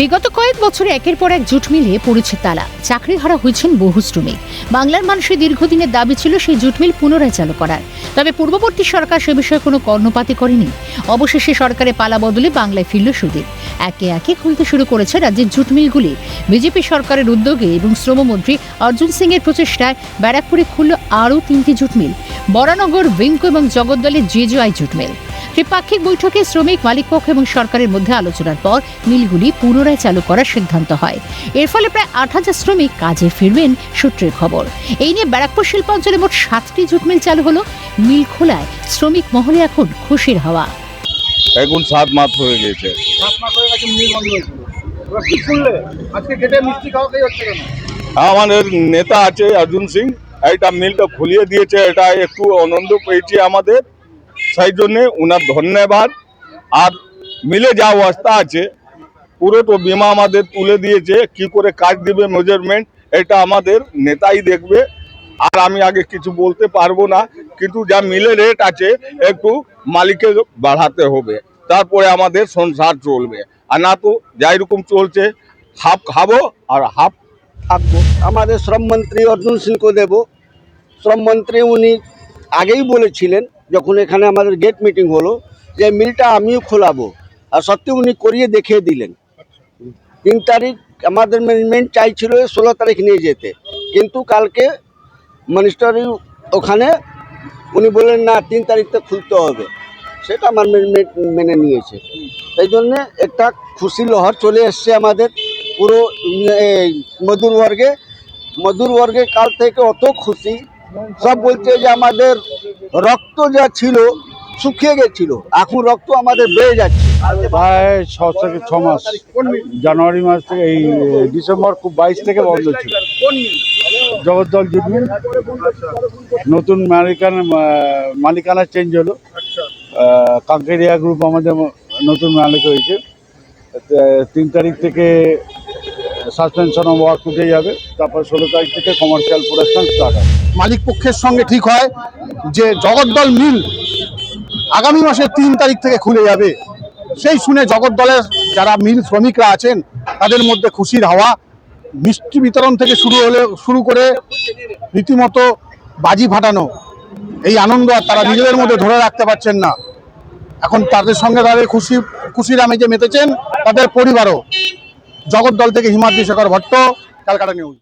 বিগত কয়েক বছরে একের পর এক জুট মিলে পড়েছে তালা। চাকরি হারা হয়েছেন বহু শ্রমিক। বাংলার মানুষের দীর্ঘদিনের দাবি ছিল সেই জুট মিল পুনরায় চালু করার। তবে পূর্ববর্তী সরকার সে বিষয়ে কোনো কর্ণপাতই করেনি। অবশেষে সরকারের পালা বদলে বাংলায় ফিরল সুদীপ। একে একে খুলতে শুরু করেছে রাজ্যের জুট মিলগুলি। বিজেপি সরকারের উদ্যোগে এবং শ্রমমন্ত্রী অর্জুন সিং এর প্রচেষ্টায় ব্যারাকপুরে খুলল আরও 3টি জুট মিল। বরানগর, ভিমকো এবং জগদ্দলের জেজুআই জুট মিল। ত্রিপাক্ষিক বৈঠকে শ্রমিক, মালিকপক্ষ এবং সরকারের মধ্যে আলোচনার পর মিলগুলি পুনরায় চালু করার সিদ্ধান্ত হয়। এর ফলে প্রায় 8,000 শ্রমিক কাজে ফিরবেন সূত্রের খবর। এই নিয়ে ব্যারাকপুর শিল্পাঞ্চলে মোট 7টি জুট মিল চালু হলো। মিল খোলায় শ্রমিক মহলে এখন খুশির হাওয়া। এখন 7 মাস হয়ে গেছে। 7 মাস হয়ে গেছে মিল বন্ধ হয়েছিল। এবার কি শুনলে? আজকে গেটে মিষ্টি খাওয়াতেই হচ্ছে কেন? আমাদের নেতা আছে অর্জুন সিং, এইটা মিলটা খুলিয়ে দিয়েছে। এটা একটু আনন্দ পেয়েছি আমাদের, সেই জন্যে ওনার ধন্যবাদ। আর মিলে যা অবস্থা আছে পুরো তো বিমা আমাদের তুলে দিয়েছে, কি করে কাজ দিবে মেজারমেন্ট এটা আমাদের নেতাই দেখবে। আর আমি আগে কিছু বলতে পারবো না, কিন্তু যা মিলের রেট আছে একটু মালিককে বাড়াতে হবে, তারপরে আমাদের সংসার চলবে। আর না তো যাই রকম চলছে হাফ খাবো আর হাফ থাকবো। আমাদের শ্রমমন্ত্রী অর্জুন সিংকে দেব। শ্রমমন্ত্রী উনি আগেই বলেছিলেন, যখন এখানে আমাদের গেট মিটিং হলো, যে মিলটা আমিও খোলাবো, আর সত্যি উনি করিয়ে দেখিয়ে দিলেন। 3 তারিখ আমাদের ম্যানেজমেন্ট চাইছিল 16 তারিখ নিয়ে যেতে, কিন্তু কালকে মিনিস্টারি ওখানে উনি বললেন না 3 তারিখতে খুলতে হবে। সেটা আমার ম্যানেজমেন্ট মেনে নিয়েছে। এই জন্যে একটা খুশি লহর চলে এসছে আমাদের পুরো মজদুর বর্গে কাল থেকে অত খুশি। সব বলছে যে আমাদের রক্ত যা ছিল শুকিয়ে গেছিল, এখন রক্ত আমাদের বেড়ে যাচ্ছে। প্রায় 6 থেকে 6 মাস, জানুয়ারি মাস থেকে এই ডিসেম্বর 22 থেকে বন্ধ ছিল। জগদ্দল জুট মিল নতুন মালিকানা চেঞ্জ হলো। কাঙ্কেরিয়া গ্রুপ আমাদের নতুন মালিক হয়েছে। 3 তারিখ থেকে সাসপেনশন অফ ওয়ার্ক উঠে যাবে, তারপর 16 তারিখ থেকে কমার্শিয়াল প্রোডাকশন স্টার্ট হবে। মালিক পক্ষের সঙ্গে ঠিক হয় যে জগদ্দল মিল আগামী মাসের 3 তারিখ থেকে খুলে যাবে। সেই শুনে জগদ্দলের যারা মিল শ্রমিকরা আছেন তাদের মধ্যে খুশির হাওয়া। মিষ্টি বিতরণ থেকে শুরু করে রীতিমতো বাজি ফাটানো, এই আনন্দ আর তারা নিজেদের মধ্যে ধরে রাখতে পারছেন না। এখন তাদের সঙ্গে তাদের খুশির আমেজে মেতেছেন তাদের পরিবারও। জগদ্দল থেকে হিমাদ্রি শেখর ভট্ট, ক্যালকাটা নিউজ।